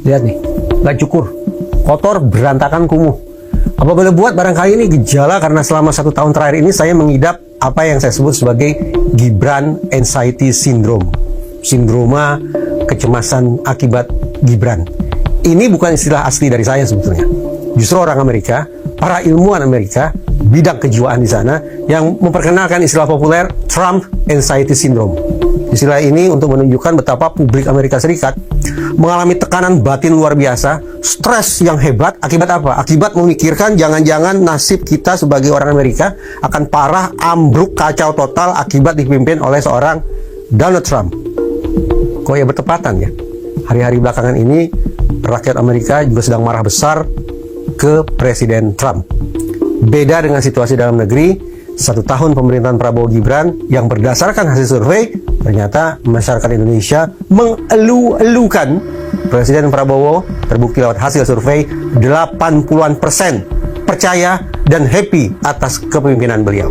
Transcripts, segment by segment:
Lihat nih, nggak cukur, kotor, berantakan, kumuh. Apa boleh buat barangkali ini gejala karena selama 1 tahun terakhir ini saya mengidap apa yang saya sebut sebagai Gibran Anxiety Syndrome. Sindroma kecemasan akibat Gibran. Ini bukan istilah asli dari saya sebetulnya. Justru orang Amerika, para ilmuwan Amerika, bidang kejiwaan di sana, yang memperkenalkan istilah populer Trump Anxiety Syndrome. Istilah ini untuk menunjukkan betapa publik Amerika Serikat mengalami tekanan batin luar biasa, stres yang hebat. Akibat apa? Akibat memikirkan jangan-jangan nasib kita sebagai orang Amerika akan parah, ambruk, kacau total akibat dipimpin oleh seorang Donald Trump. Kok ya bertepatan ya? Hari-hari belakangan ini rakyat Amerika juga sedang marah besar ke Presiden Trump. Beda dengan situasi dalam negeri, 1 tahun pemerintahan Prabowo Gibran yang berdasarkan hasil survei, ternyata masyarakat Indonesia mengeluh-elukan Presiden Prabowo terbukti lewat hasil survei 80-an% percaya dan happy atas kepemimpinan beliau.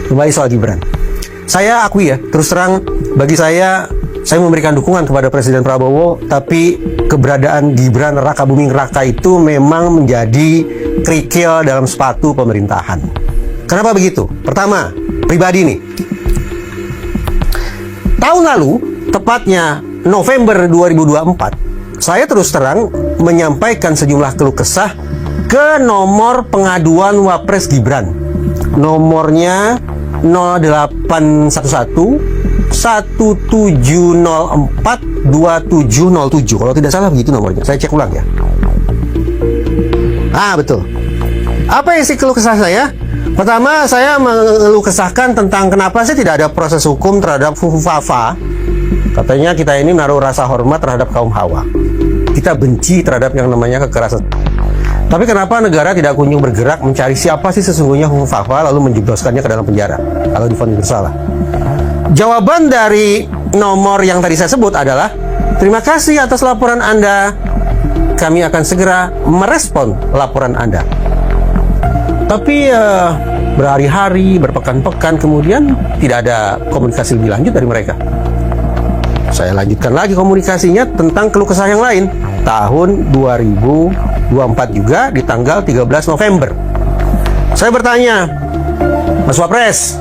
Kembali soal Gibran. Saya akui ya, terus terang bagi saya memberikan dukungan kepada Presiden Prabowo, tapi keberadaan Gibran Raka Buming Raka itu memang menjadi kerikil dalam sepatu pemerintahan. Kenapa begitu? Pertama, pribadi nih. Tahun lalu, tepatnya November 2024, saya terus terang menyampaikan sejumlah keluh kesah ke nomor pengaduan Wapres Gibran. Nomornya 0811 1704 2707. Kalau tidak salah begitu nomornya. Saya cek ulang ya. Betul. Apa isi keluh kesah saya? Pertama, saya mengeluh kesahkan tentang kenapa sih tidak ada proses hukum terhadap Fufufafa. Katanya kita ini menaruh rasa hormat terhadap kaum Hawa. Kita benci terhadap yang namanya kekerasan. Tapi kenapa negara tidak kunjung bergerak mencari siapa sih sesungguhnya Fufufafa lalu menjebloskannya ke dalam penjara kalau divonis bersalah? Jawaban dari nomor yang tadi saya sebut adalah, terima kasih atas laporan Anda. Kami akan segera merespon laporan Anda. Tapi berhari-hari, berpekan-pekan kemudian tidak ada komunikasi lebih lanjut dari mereka. Saya lanjutkan lagi komunikasinya tentang keluh kesah yang lain. Tahun 2024 juga di tanggal 13 November. Saya bertanya, Mas Wapres,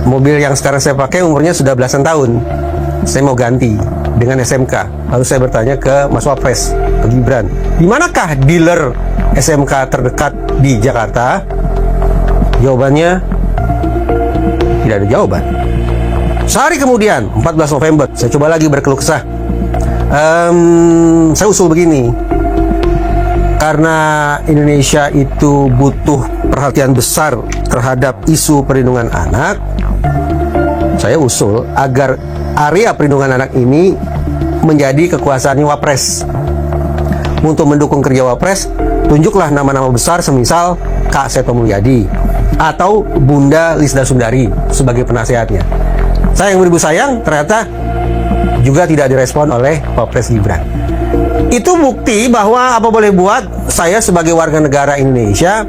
mobil yang sekarang saya pakai umurnya sudah belasan tahun. Saya mau ganti dengan SMK. Lalu saya bertanya ke Mas Wapres, ke Gibran, di manakah dealer SMK terdekat di Jakarta? Jawabannya tidak ada jawaban. Sehari kemudian, 14 November, saya coba lagi berkeluh kesah. Saya usul begini, karena Indonesia itu butuh perhatian besar terhadap isu perlindungan anak, saya usul agar area perlindungan anak ini menjadi kekuasaannya Wapres. Untuk mendukung kerja Wapres, tunjuklah nama-nama besar semisal Kak Seto Mulyadi atau Bunda Lisda Sundari sebagai penasehatnya. Sayang beribu sayang, ternyata juga tidak direspon oleh Wapres Gibran. Itu bukti bahwa apa boleh buat, saya sebagai warga negara Indonesia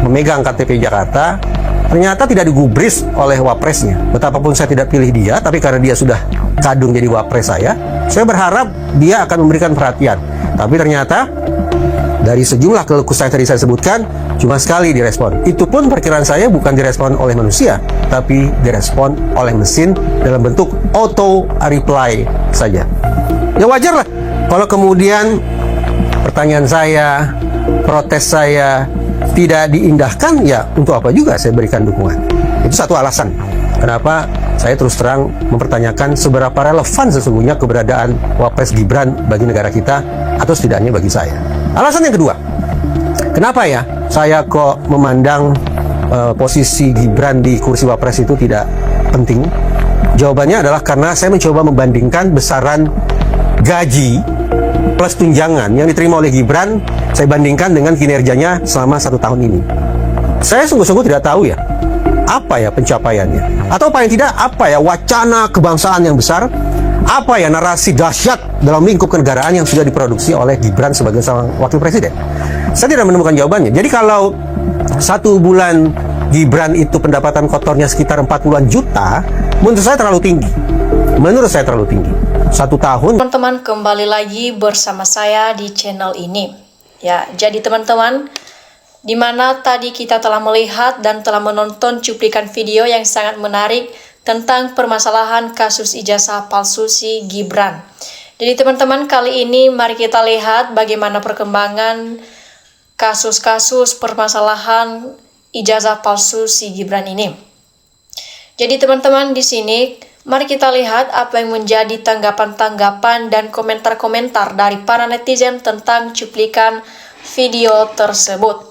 memegang KTP Jakarta ternyata tidak digubris oleh Wapresnya. Betapapun saya tidak pilih dia, tapi karena dia sudah kadung jadi Wapres saya berharap dia akan memberikan perhatian. Tapi ternyata dari sejumlah keluh kesah yang tadi saya sebutkan, cuma sekali direspon. Itu pun perkiraan saya bukan direspon oleh manusia, tapi direspon oleh mesin dalam bentuk auto reply saja. Ya wajar lah kalau kemudian pertanyaan saya, protes saya tidak diindahkan, ya untuk apa juga saya berikan dukungan. Itu satu alasan kenapa saya terus terang mempertanyakan seberapa relevan sesungguhnya keberadaan Wapres Gibran bagi negara kita, atau setidaknya bagi saya. Alasan yang kedua, kenapa ya saya kok memandang posisi Gibran di kursi Wapres itu tidak penting? Jawabannya adalah karena saya mencoba membandingkan besaran gaji plus tunjangan yang diterima oleh Gibran, saya bandingkan dengan kinerjanya selama 1 tahun ini. Saya sungguh-sungguh tidak tahu ya apa ya pencapaiannya, atau paling tidak apa ya wacana kebangsaan yang besar, apa ya narasi dahsyat dalam lingkup kenegaraan yang sudah diproduksi oleh Gibran sebagai seorang wakil presiden. Saya tidak menemukan jawabannya. Jadi kalau 1 bulan Gibran itu pendapatan kotornya sekitar 40-an juta, menurut saya terlalu tinggi. 1 tahun. Teman-teman, kembali lagi bersama saya di channel ini. Ya, jadi teman-teman, di mana tadi kita telah melihat dan telah menonton cuplikan video yang sangat menarik tentang permasalahan kasus ijazah palsu si Gibran. Jadi teman-teman, kali ini mari kita lihat bagaimana perkembangan kasus-kasus permasalahan ijazah palsu si Gibran ini. Jadi teman-teman, di sini mari kita lihat apa yang menjadi tanggapan-tanggapan dan komentar-komentar dari para netizen tentang cuplikan video tersebut.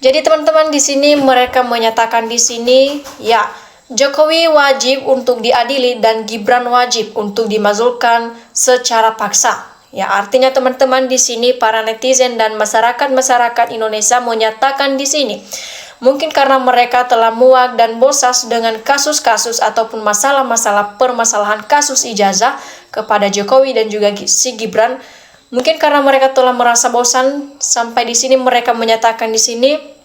Jadi teman-teman, di sini mereka menyatakan di sini, ya, Jokowi wajib untuk diadili dan Gibran wajib untuk dimaksudkan secara paksa. Ya, artinya teman-teman, di sini para netizen dan masyarakat Indonesia menyatakan di sini, mungkin karena mereka telah muak dan bosan dengan kasus-kasus ataupun permasalahan kasus ijazah kepada Jokowi dan juga si Gibran. Mungkin karena mereka telah merasa bosan, sampai di sini mereka menyatakan di sini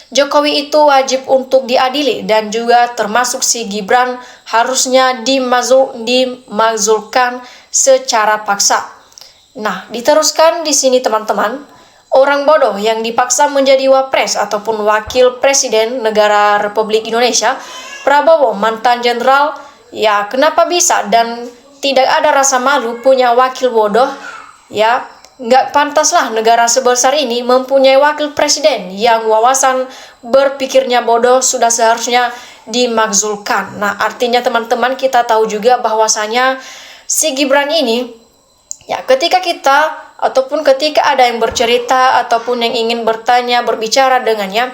Jokowi itu wajib untuk diadili dan juga termasuk si Gibran harusnya dimakzulkan secara paksa. Nah, diteruskan di sini teman-teman, orang bodoh yang dipaksa menjadi wapres ataupun wakil presiden negara Republik Indonesia, Prabowo mantan jenderal, ya kenapa bisa dan tidak ada rasa malu punya wakil bodoh? Ya, nggak pantaslah negara sebesar ini mempunyai wakil presiden yang wawasan berpikirnya bodoh, sudah seharusnya dimakzulkan. Nah, artinya teman-teman, kita tahu juga bahwasanya si Gibran ini, ya, ketika kita ataupun ketika ada yang bercerita ataupun yang ingin bertanya, berbicara dengannya,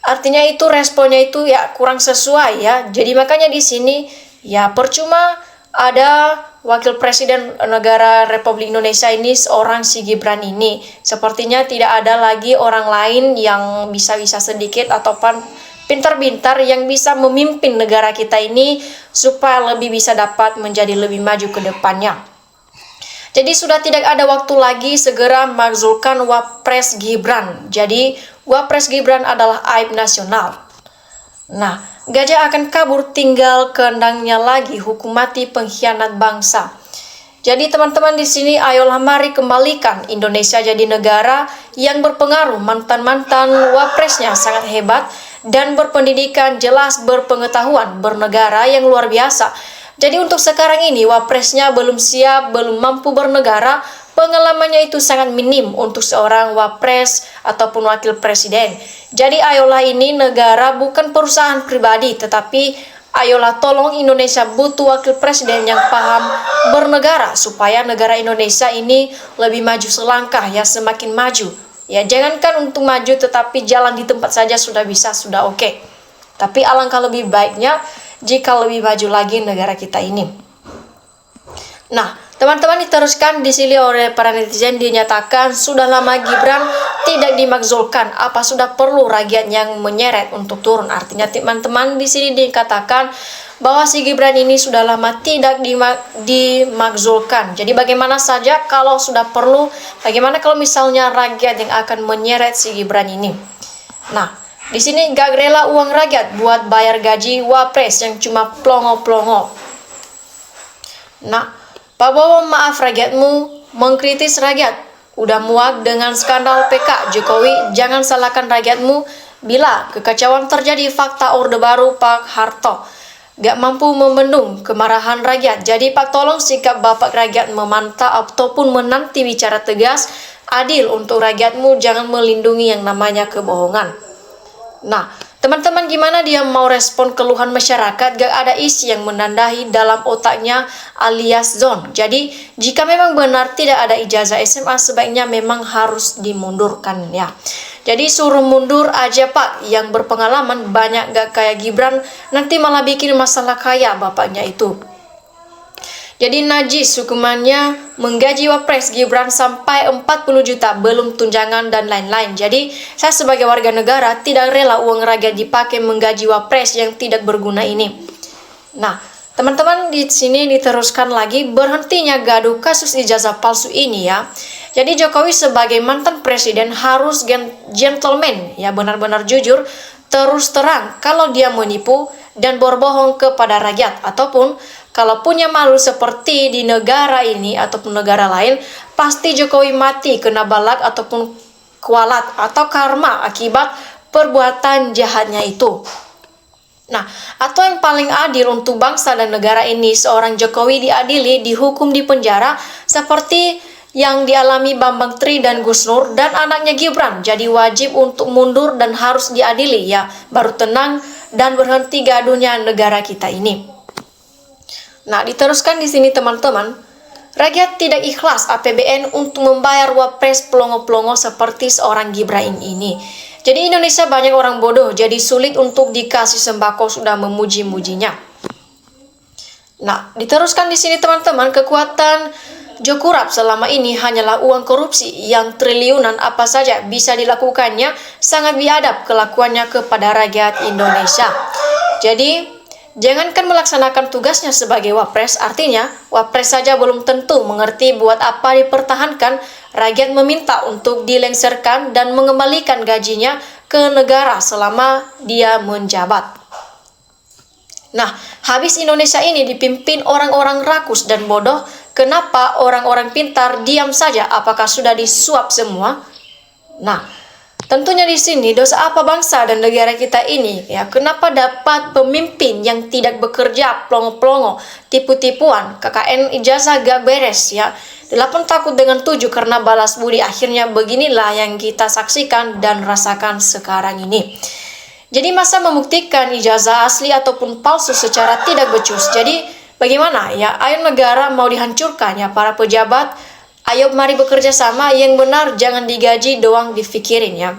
artinya itu responnya itu ya kurang sesuai ya. Jadi makanya di sini ya percuma ada wakil presiden negara Republik Indonesia ini seorang si Gibran ini. Sepertinya tidak ada lagi orang lain yang bisa-bisa sedikit ataupun pintar-pintar yang bisa memimpin negara kita ini supaya lebih bisa dapat menjadi lebih maju ke depannya. Jadi sudah tidak ada waktu lagi, segera makzulkan Wapres Gibran. Jadi Wapres Gibran adalah aib nasional. Nah, gajah akan kabur tinggal kendangnya lagi, hukum mati pengkhianat bangsa. Jadi teman-teman, di sini ayolah mari kembalikan Indonesia jadi negara yang berpengaruh. Mantan-mantan wapresnya sangat hebat dan berpendidikan, jelas berpengetahuan, bernegara yang luar biasa. Jadi untuk sekarang ini wapresnya belum siap, belum mampu bernegara, pengalamannya itu sangat minim untuk seorang wapres ataupun wakil presiden. Jadi ayolah, ini negara bukan perusahaan pribadi, tetapi ayolah tolong Indonesia butuh wakil presiden yang paham bernegara supaya negara Indonesia ini lebih maju selangkah, ya semakin maju. Ya, jangankan untuk maju tetapi jalan di tempat saja sudah bisa, sudah oke. Tapi alangkah lebih baiknya jika lebih maju lagi negara kita ini. Nah, teman-teman, diteruskan di sini oleh para netizen dinyatakan sudah lama Gibran tidak dimakzulkan, apa sudah perlu rakyat yang menyeret untuk turun. Artinya teman-teman, di sini dikatakan bahwa si Gibran ini sudah lama tidak dimakzulkan. Jadi bagaimana saja kalau sudah perlu, bagaimana kalau misalnya rakyat yang akan menyeret si Gibran ini. Nah, di sini gak rela uang rakyat buat bayar gaji wapres yang cuma plongo-plongo. Nah, Pak Bowo maaf rakyatmu, mengkritis rakyat. Udah muak dengan skandal PK Jokowi, jangan salahkan rakyatmu bila kekacauan terjadi. Fakta Orde Baru Pak Harto gak mampu membendung kemarahan rakyat. Jadi Pak, tolong sikap Bapak rakyat memantau ataupun menanti bicara tegas, adil untuk rakyatmu, jangan melindungi yang namanya kebohongan. Nah, teman-teman, gimana dia mau respon keluhan masyarakat? Gak ada isi yang menandahi dalam otaknya alias zone. Jadi, jika memang benar tidak ada ijazah SMA, sebaiknya memang harus dimundurkan ya. Jadi suruh mundur aja Pak, yang berpengalaman banyak gak kayak Gibran, nanti malah bikin masalah kaya bapaknya itu. Jadi najis hukumannya menggaji wapres Gibran sampai 40 juta, belum tunjangan dan lain-lain. Jadi saya sebagai warga negara tidak rela uang rakyat dipakai menggaji wapres yang tidak berguna ini. Nah, teman-teman, di sini diteruskan lagi berhentinya gaduh kasus ijazah palsu ini ya. Jadi Jokowi sebagai mantan presiden harus gentleman ya, benar-benar jujur, terus terang kalau dia menipu dan berbohong kepada rakyat ataupun kalau punya malu seperti di negara ini ataupun negara lain, pasti Jokowi mati kena balak ataupun kualat atau karma akibat perbuatan jahatnya itu. Nah, atau yang paling adil untuk bangsa dan negara ini, seorang Jokowi diadili, dihukum di penjara seperti yang dialami Bambang Tri dan Gus Nur dan anaknya Gibran. Jadi wajib untuk mundur dan harus diadili ya, baru tenang dan berhenti gaduhnya negara kita ini. Nah, diteruskan di sini teman-teman, rakyat tidak ikhlas APBN untuk membayar wapres pelongo-pelongo seperti seorang Gibran ini. Jadi Indonesia banyak orang bodoh, jadi sulit untuk dikasih sembako, sudah memuji-mujinya. Nah, diteruskan di sini teman-teman, kekuatan Jokurap selama ini hanyalah uang korupsi yang triliunan, apa saja bisa dilakukannya, sangat biadab kelakuannya kepada rakyat Indonesia. Jadi, jangankan melaksanakan tugasnya sebagai wapres, artinya wapres saja belum tentu mengerti buat apa dipertahankan. Rakyat meminta untuk dilengsarkan dan mengembalikan gajinya ke negara selama dia menjabat. Nah, habis Indonesia ini dipimpin orang-orang rakus dan bodoh, kenapa orang-orang pintar diam saja? Apakah sudah disuap semua? Nah, tentunya di sini dosa apa bangsa dan negara kita ini ya? Kenapa dapat pemimpin yang tidak bekerja, pelongo-pelongo, tipu-tipuan, KKN ijazah gak beres ya? 8 takut dengan 7 karena balas budi. Akhirnya beginilah yang kita saksikan dan rasakan sekarang ini. Jadi masa membuktikan ijazah asli ataupun palsu secara tidak becus. Jadi bagaimana ya? Ayo negara mau dihancurkan ya, para pejabat. Ayo mari bekerja sama yang benar, jangan digaji doang difikirin ya.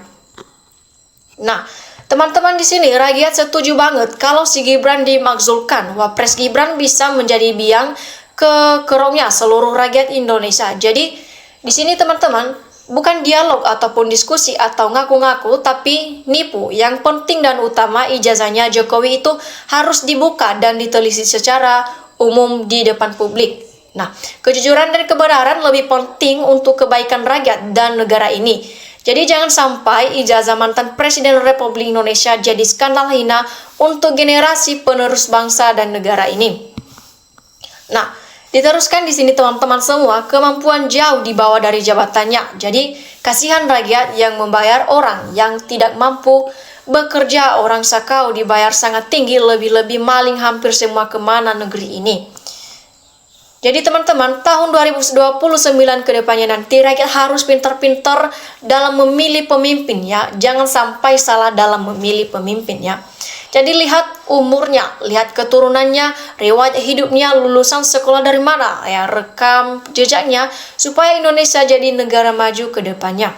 Nah, teman-teman di sini rakyat setuju banget kalau si Gibran dimakzulkan. Wapres Gibran bisa menjadi biang ke kerongnya seluruh rakyat Indonesia. Jadi di sini teman-teman, bukan dialog ataupun diskusi atau ngaku-ngaku, tapi nipu. Yang penting dan utama ijazahnya Jokowi itu harus dibuka dan ditelisik secara umum di depan publik. Nah, kejujuran dan kebenaran lebih penting untuk kebaikan rakyat dan negara ini. Jadi jangan sampai ijazah mantan Presiden Republik Indonesia jadi skandal hina untuk generasi penerus bangsa dan negara ini. Nah, diteruskan di sini teman-teman semua, kemampuan jauh di bawah dari jabatannya. Jadi kasihan rakyat yang membayar orang yang tidak mampu bekerja. Orang sakau dibayar sangat tinggi, lebih-lebih maling hampir semua kemana negeri ini. Jadi teman-teman, tahun 2029 ke depannya nanti rakyat harus pintar-pintar dalam memilih pemimpin ya. Jangan sampai salah dalam memilih pemimpin ya. Jadi lihat umurnya, lihat keturunannya, riwayat hidupnya, lulusan sekolah dari mana ya, rekam jejaknya supaya Indonesia jadi negara maju ke depannya.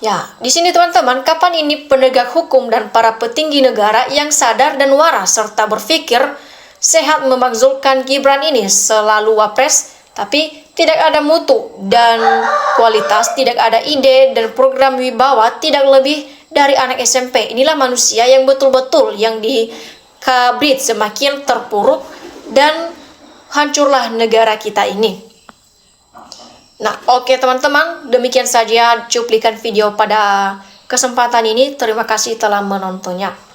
Ya, di sini teman-teman, kapan ini penegak hukum dan para petinggi negara yang sadar dan waras serta berpikir sehat memakzulkan Gibran ini selalu wapres, tapi tidak ada mutu dan kualitas, tidak ada ide dan program wibawa, tidak lebih dari anak SMP. Inilah manusia yang betul-betul yang dikabrit, semakin terpuruk dan hancurlah negara kita ini. Nah, oke teman-teman, demikian saja cuplikan video pada kesempatan ini. Terima kasih telah menontonnya.